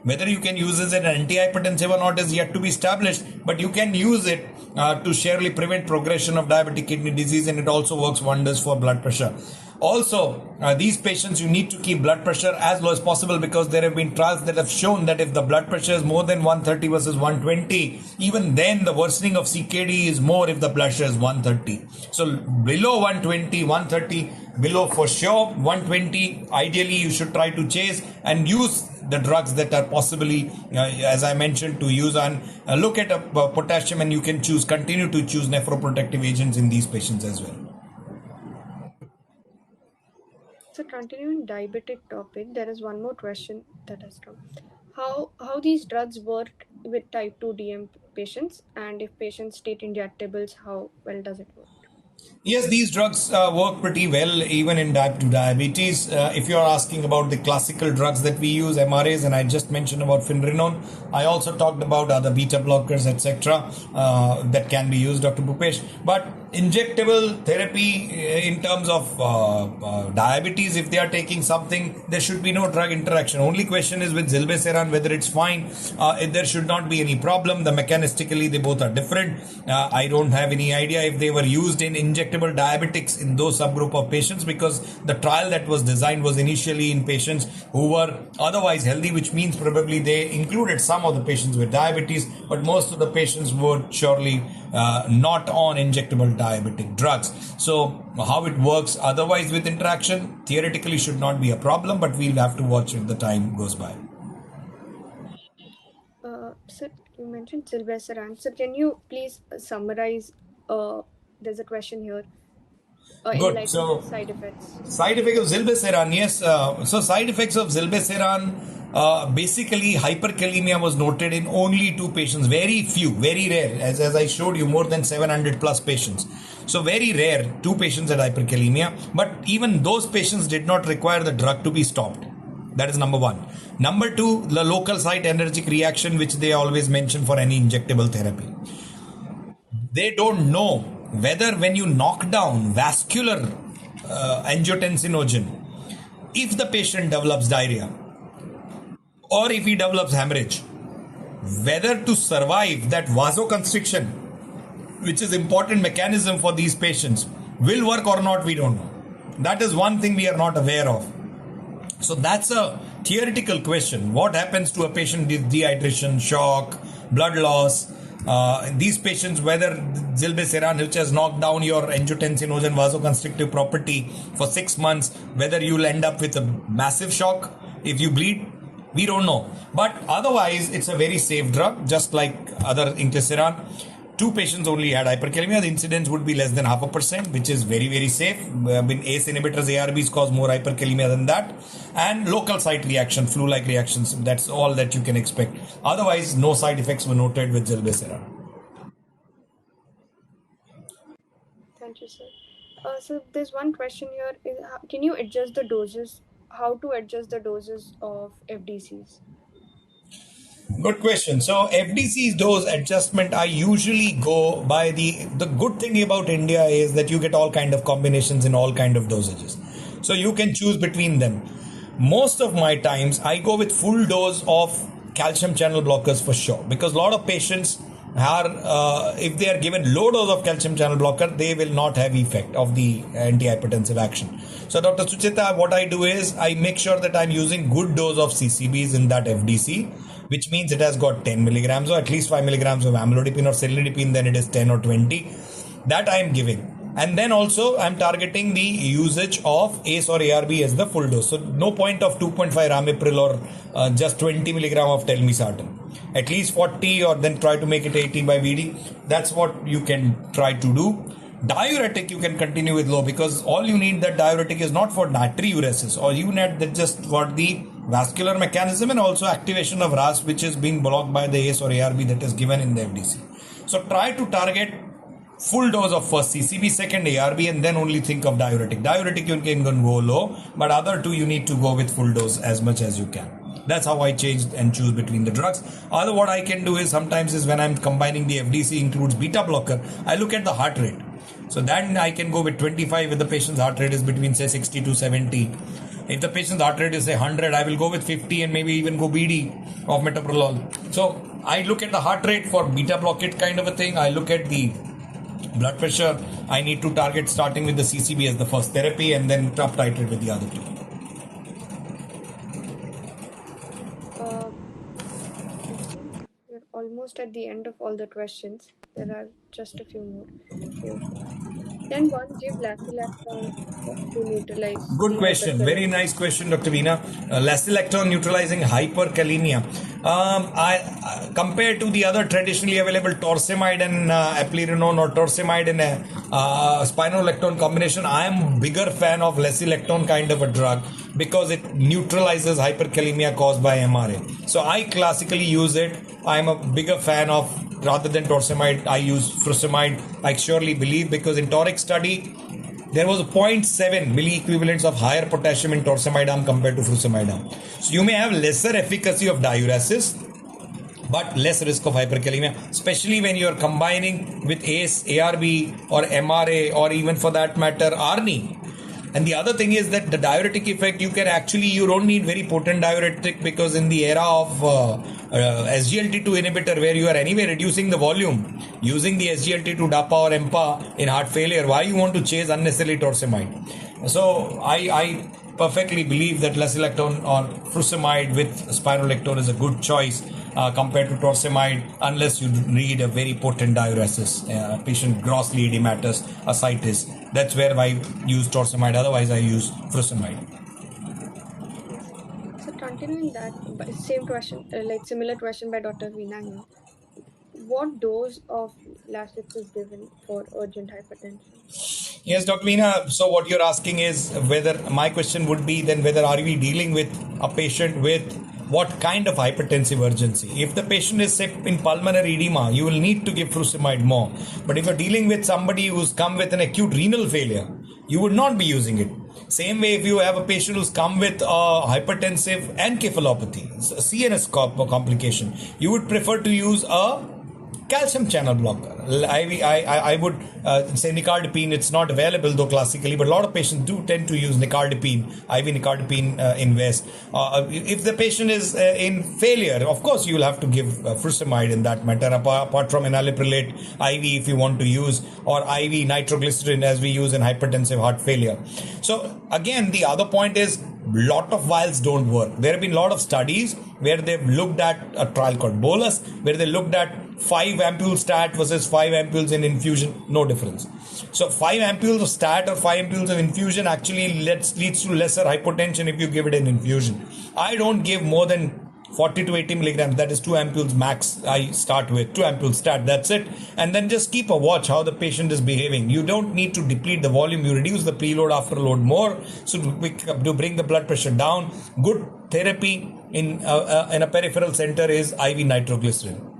Whether you can use it as an antihypertensive or not is yet to be established, but you can use it to surely prevent progression of diabetic kidney disease, and it also works wonders for blood pressure. Also, these patients, you need to keep blood pressure as low as possible, because there have been trials that have shown that if the blood pressure is more than 130 versus 120, even then the worsening of CKD is more if the blood pressure is 130. So below 120, 130, below for sure, 120, ideally you should try to chase and use the drugs that are possibly, as I mentioned, to use and look at potassium, and you can continue to choose nephroprotective agents in these patients as well. So continuing diabetic topic, there is one more question that has come. How these drugs work with type 2 DM patients, and if patients take injectables, how well does it work? Yes, these drugs work pretty well even in type 2 diabetes. If you're asking about the classical drugs that we use, MRAs, and I just mentioned about Finrenone, I also talked about other beta blockers, etc., that can be used, Dr. Bhupesh. But injectable therapy in terms of diabetes, if they are taking something, there should be no drug interaction. Only question is with Zilbesiran whether it's fine. There should not be any problem. The mechanistically they both are different. I don't have any idea if they were used in injectable diabetics in those subgroup of patients, because the trial that was designed was initially in patients who were otherwise healthy, which means probably they included some of the patients with diabetes, but most of the patients were surely not on injectable diabetic drugs. So how it works otherwise with interaction theoretically should not be a problem, but we'll have to watch if the time goes by. Sir, you mentioned Zilebesiran. So can you please summarize? There's a question here. Good. So side effects. Side effects of Zilbesiran, yes. So side effects of Zilbesiran, basically hyperkalemia was noted in only 2 patients. Very few, very rare. As I showed you, more than 700 plus patients. So very rare, 2 patients had hyperkalemia. But even those patients did not require the drug to be stopped. That is number 1. Number 2, the local site allergic reaction, which they always mention for any injectable therapy. They don't know whether when you knock down vascular angiotensinogen, if the patient develops diarrhea or if he develops hemorrhage, whether to survive that vasoconstriction, which is important mechanism for these patients, will work or not, we don't know. That is one thing we are not aware of. So that's a theoretical question. What happens to a patient with dehydration, shock, blood loss, These patients, whether Zilbesiran, which has knocked down your angiotensin and vasoconstrictive property for 6 months, whether you'll end up with a massive shock if you bleed, we don't know. But otherwise, it's a very safe drug, just like other inclisiran. 2 patients only had hyperkalemia. The incidence would be less than 0.5%, which is very, very safe. ACE inhibitors, ARBs cause more hyperkalemia than that. And local site reaction, flu-like reactions. That's all that you can expect. Otherwise, no side effects were noted with Zilebesiran. Thank you, sir. So there's one question here. Can you adjust the doses? How to adjust the doses of FDCs? Good question. So FDC's dose adjustment, I usually go by the good thing about India is that you get all kind of combinations in all kind of dosages. So you can choose between them. Most of my times I go with full dose of calcium channel blockers for sure, because a lot of patients are if they are given low dose of calcium channel blocker, they will not have effect of the antihypertensive action. So Dr. Suchita, what I do is I make sure that I'm using good dose of CCBs in that FDC, which means it has got 10 milligrams or at least 5 milligrams of amlodipine or cilnidipine, then it is 10 or 20. That I am giving. And then also I'm targeting the usage of ACE or ARB as the full dose. So no point of 2.5 ramipril or just 20 milligram of telmisartan. At least 40 or then try to make it 80 by VD. That's what you can try to do. Diuretic you can continue with low, because all you need that diuretic is not for natriuresis, or you need that just for the vascular mechanism and also activation of RAS, which is being blocked by the ACE or ARB that is given in the FDC. So try to target full dose of first CCB, second ARB, and then only think of diuretic. Diuretic you can go low, but other two you need to go with full dose as much as you can. That's how I change and choose between the drugs. Other what I can do is sometimes is when I'm combining the FDC includes beta blocker, I look at the heart rate. So then I can go with 25 if the patient's heart rate is between say 60 to 70. If the patient's heart rate is say 100, I will go with 50 and maybe even go BD of metoprolol. So I look at the heart rate for beta blockade kind of a thing. I look at the blood pressure. I need to target starting with the CCB as the first therapy and then up titrate with the other two. We're almost at the end of all the questions. There are just a few more. Then one, give lacilactone to neutralize. Good question. Very nice question, Dr. Veena. Lacilactone neutralizing hyperkalemia. I compared to the other traditionally available torsemide and eplerenone or torsemide and spironolactone combination, I am a bigger fan of lacilactone kind of a drug because it neutralizes hyperkalemia caused by MRA. So I classically use it. I am a bigger fan of, rather than torsemide, I use furosemide. I surely believe, because in toric study, there was a 0.7 milliequivalents of higher potassium in torsemide compared to furosemide. So you may have lesser efficacy of diuresis, but less risk of hyperkalemia, especially when you are combining with ACE, ARB or MRA or even for that matter ARNI. And the other thing is that the diuretic effect, you don't need very potent diuretic, because in the era of SGLT2 inhibitor, where you are anyway reducing the volume, using the SGLT2 DAPA or EMPA in heart failure, why you want to chase unnecessarily torsemide? So I perfectly believe that lacilactone or furosemide with spironolactone is a good choice compared to torsemide, unless you need a very potent diuresis, patient grossly edematous, ascites. That's where I use torsemide. Otherwise, I use furosemide. So continuing that, same question, similar question by Dr. Veena here. What dose of Lasix is given for urgent hypertension? Yes, Dr. Veena. So what you're asking is whether, my question would be then, whether are we dealing with a patient with what kind of hypertensive urgency? If the patient is say in pulmonary edema, you will need to give furosemide more. But if you're dealing with somebody who's come with an acute renal failure, you would not be using it. Same way, if you have a patient who's come with hypertensive encephalopathy, CNS complication, you would prefer to use a calcium channel blocker. I would say nicardipine. It's not available though classically, but a lot of patients do tend to use nicardipine, IV nicardipine in West. If the patient is in failure, of course you will have to give furosemide in that matter, apart from enalaprilate IV if you want to use, or IV nitroglycerin as we use in hypertensive heart failure. So again, the other point is, lot of vials don't work. There have been a lot of studies where they've looked at a trial called Bolus, where they looked at 5 ampoules stat versus 5 ampoules in infusion, no difference. So 5 ampoules of stat or 5 ampoules of infusion actually leads to lesser hypotension if you give it in infusion. I don't give more than 40 to 80 milligrams, that is 2 ampoules max. I start with 2 ampoules stat, that's it. And then just keep a watch how the patient is behaving. You don't need to deplete the volume, you reduce the preload after load more, so to bring the blood pressure down. Good therapy in a peripheral center is IV nitroglycerin.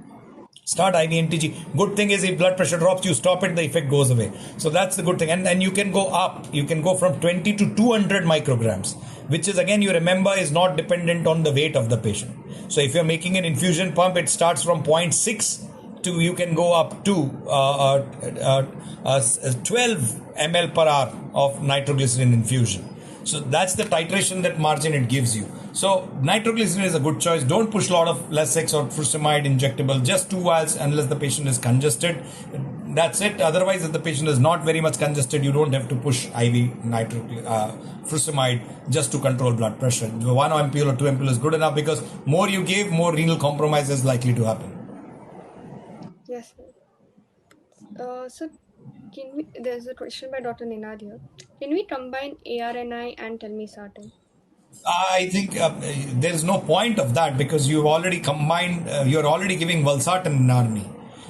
Start IV NTG. Good thing is if blood pressure drops, you stop it, the effect goes away. So that's the good thing. And you can go up. You can go from 20 to 200 micrograms, which is, again, you remember, is not dependent on the weight of the patient. So if you're making an infusion pump, it starts from 0.6 to, you can go up to 12 ml per hour of nitroglycerin infusion. So that's the titration, that margin it gives you. So nitroglycerin is a good choice. Don't push a lot of Lasix or furosemide injectable. Just 2 vials unless the patient is congested. That's it. Otherwise, if the patient is not very much congested, you don't have to push IV furosemide just to control blood pressure. 1 ampule or 2 ampule is good enough, because more you give, more renal compromise is likely to happen. Yes, sir. There's a question by Dr. Ninad here. Can we combine ARNI and telmisartan? I think there is no point of that, because you've already combined, you're already giving valsartan in ARNI.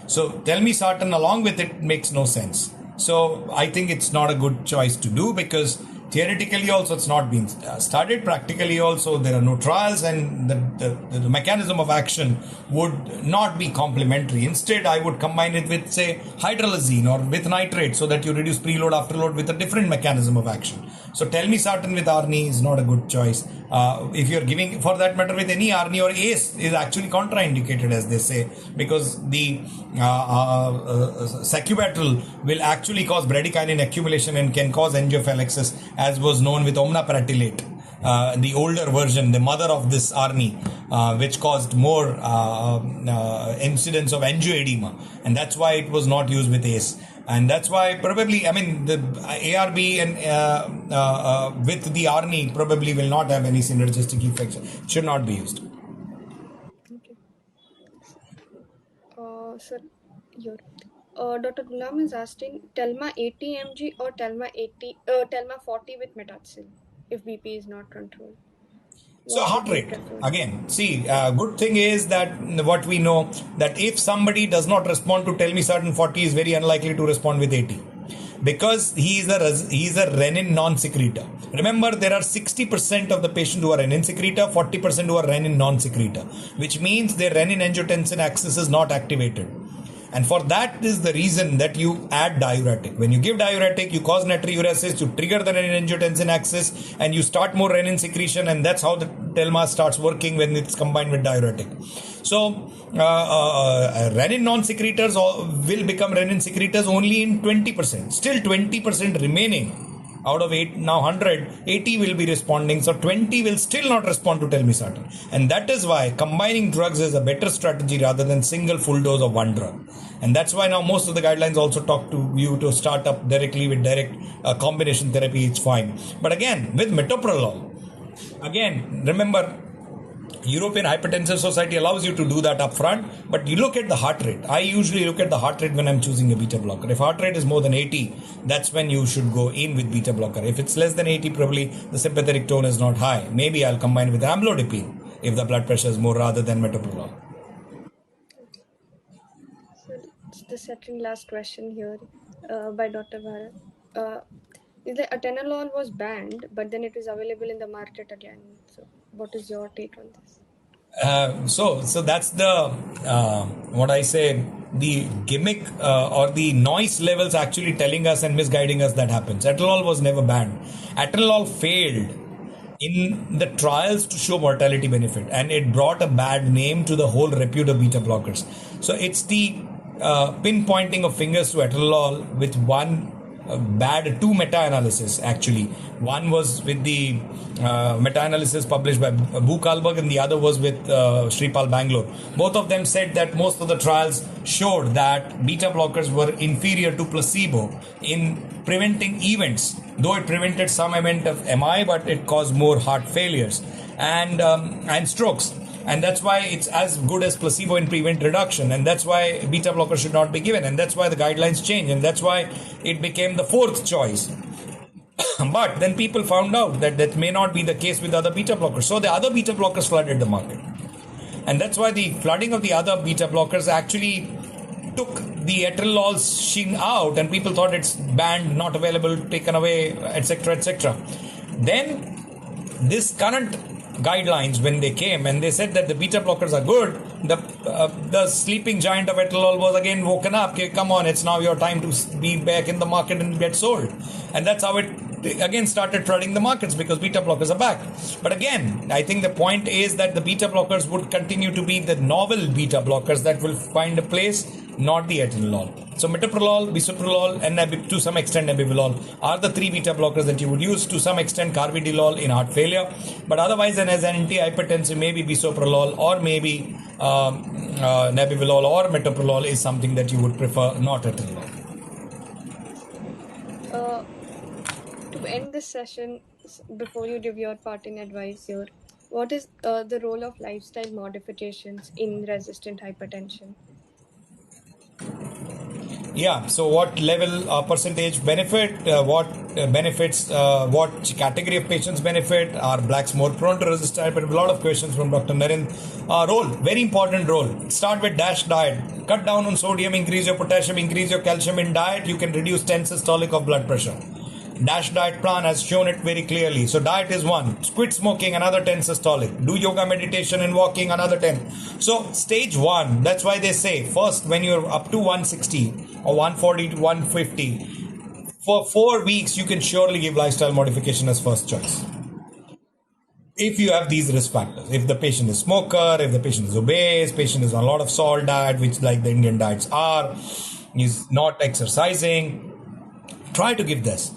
So telmisartan along with it makes no sense. So I think it's not a good choice to do, because theoretically also it's not been studied. Practically also there are no trials, and the mechanism of action would not be complementary. Instead, I would combine it with, say, hydralazine or with nitrate, so that you reduce preload after load with a different mechanism of action. So telmisartan with ARNI is not a good choice. If you're giving, for that matter, with any ARNI or ACE is actually contraindicated, as they say, because the sacubitril will actually cause bradykinin accumulation and can cause angiophylaxis, as was known with omnapratilate, the older version, the mother of this ARNI, which caused more incidence of angioedema, and that's why it was not used with ACE. And that's why probably, I mean, the ARB and with the ARNI probably will not have any synergistic effects. It should not be used. Okay. Sir, here. Dr. Gulam is asking, Telma 80 mg or Telma 40 with methoxyl if BP is not controlled. So heart rate, again, see, good thing is that what we know, that if somebody does not respond to telmisartan 40, is very unlikely to respond with 80, because he is a renin non-secretor. Remember, there are 60% of the patient who are renin secretor, 40% who are renin non-secretor, which means their renin-angiotensin axis is not activated. And for that is the reason that you add diuretic. When you give diuretic, you cause natriuresis, you trigger the renin-angiotensin axis, and you start more renin secretion, and that's how the telma starts working when it's combined with diuretic. So, renin non-secretors will become renin secretors only in 20%. Still 20% remaining. Out of 100, 80 will be responding, so 20 will still not respond to telmisartan. And that is why combining drugs is a better strategy rather than single full dose of one drug. And that's why now most of the guidelines also talk to you to start up directly with direct combination therapy, it's fine. But again, with metoprolol, again, remember, European Hypertension Society allows you to do that up front, but you look at the heart rate. I usually look at the heart rate when I'm choosing a beta blocker. If heart rate is more than 80, that's when you should go in with beta blocker. If it's less than 80, probably the sympathetic tone is not high. Maybe I'll combine with amlodipine if the blood pressure is more rather than metoprolol. So it's the second last question here by Dr. Bharat. Is that atenolol was banned, but then it is available in the market again. So what is your take on this? So that's the what I say, the gimmick or the noise levels actually telling us and misguiding us that happens. Atenolol was never banned. Atenolol failed in the trials to show mortality benefit, and it brought a bad name to the whole repute of beta blockers. So it's the pinpointing of fingers to atenolol with one two meta-analysis actually. One was with the meta-analysis published by Bu Kalberg, and the other was with Sripal Bangalore. Both of them said that most of the trials showed that beta blockers were inferior to placebo in preventing events, though it prevented some amount of MI, but it caused more heart failures and strokes. And that's why it's as good as placebo in prevent reduction. And that's why beta blocker should not be given. And that's why the guidelines changed. And that's why it became the fourth choice. But then people found out that that may not be the case with other beta blockers. So the other beta blockers flooded the market. And that's why the flooding of the other beta blockers actually took the atenolol's sheen out, and people thought it's banned, not available, taken away, etc., etc. Then this current guidelines, when they came and they said that the beta blockers are good, the sleeping giant of atenolol was again woken up. Okay, come on, it's now your time to be back in the market and get sold. And that's how it again started flooding the markets, because beta blockers are back. But again, I think the point is that the beta blockers would continue to be the novel beta blockers that will find a place, not the atenolol. So metoprolol, bisoprolol, and to some extent nebivolol are the three beta blockers that you would use. To some extent carvedilol in heart failure, but otherwise, and as an anti-hypertensive, maybe bisoprolol or maybe nebivolol or metoprolol is something that you would prefer, not atenolol. To end this session, before you give your parting advice here, what is the role of lifestyle modifications in resistant hypertension? Yeah, so what level percentage benefit, what benefits, what category of patients benefit, are blacks more prone to resistant hypertension? A lot of questions from Dr. Naren. Role, very important role. Start with DASH diet. Cut down on sodium, increase your potassium, increase your calcium in diet. You can reduce 10 systolic of blood pressure. DASH diet plan has shown it very clearly. So diet is one. Quit smoking, another 10 systolic. Do yoga, meditation and walking, another 10. So stage one, that's why they say first when you're up to 160 or 140 to 150, for 4 weeks you can surely give lifestyle modification as first choice. If you have these risk factors, if the patient is smoker, if the patient is obese, patient is on a lot of salt diet, which like the Indian diets are, is not exercising, try to give this.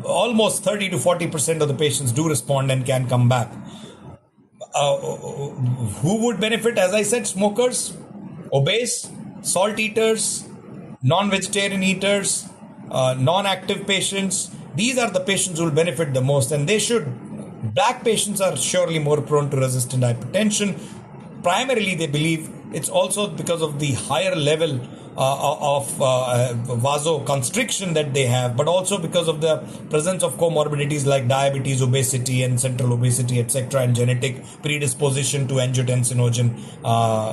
Almost 30 to 40% of the patients do respond and can come back. Who would benefit? As I said, smokers, obese, salt eaters, non-vegetarian eaters, non-active patients. These are the patients who will benefit the most, and they should. Black patients are surely more prone to resistant hypertension. Primarily, they believe it's also because of the higher level of vasoconstriction that they have, but also because of the presence of comorbidities like diabetes, obesity, and central obesity, etc., and genetic predisposition to angiotensinogen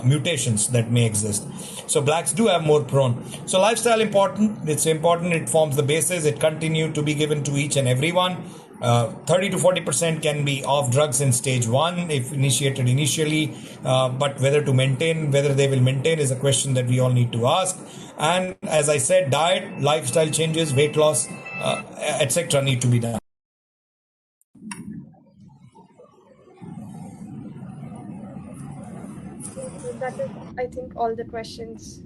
mutations that may exist. So blacks do have more prone. So lifestyle important. It's important. It forms the basis. It continues to be given to each and everyone. 30 to 40% can be off drugs in stage one if initiated initially, but whether they will maintain is a question that we all need to ask. And as I said, diet, lifestyle changes, weight loss, etc. need to be done. That is, I think, all the questions.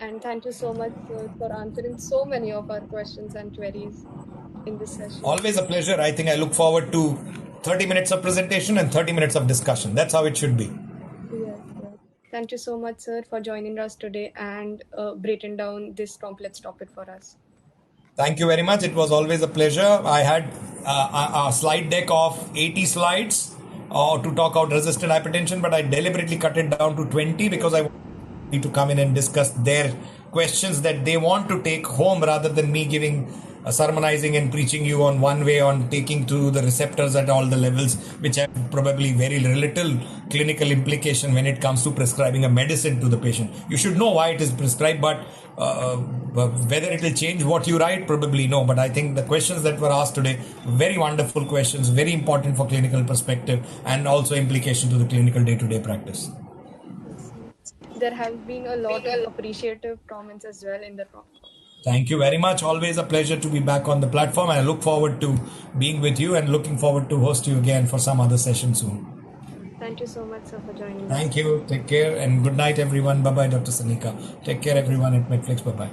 And thank you so much for answering so many of our questions and queries in this session. Always a pleasure. I think I look forward to 30 minutes of presentation and 30 minutes of discussion. That's how it should be. Yes. Thank you so much, sir, for joining us today and breaking down this complex topic for us. Thank you very much. It was always a pleasure. I had a slide deck of 80 slides to talk about resistant hypertension, but I deliberately cut it down to 20 because I want to come in and discuss their questions that they want to take home rather than me giving sermonizing and preaching you on one way on taking to the receptors at all the levels, which have probably very little clinical implication when it comes to prescribing a medicine to the patient. You should know why it is prescribed, but whether it will change what you write, probably no. But I think the questions that were asked today, very wonderful questions, very important for clinical perspective and also implication to the clinical day-to-day practice. There has been a lot of appreciative comments as well in the talk. Thank you very much. Always a pleasure to be back on the platform. I look forward to being with you and looking forward to host you again for some other session soon. Thank you so much, sir, for joining us. Thank you. Take care and good night, everyone. Bye-bye, Dr. Sanika. Take care, everyone at Medflix. Bye-bye.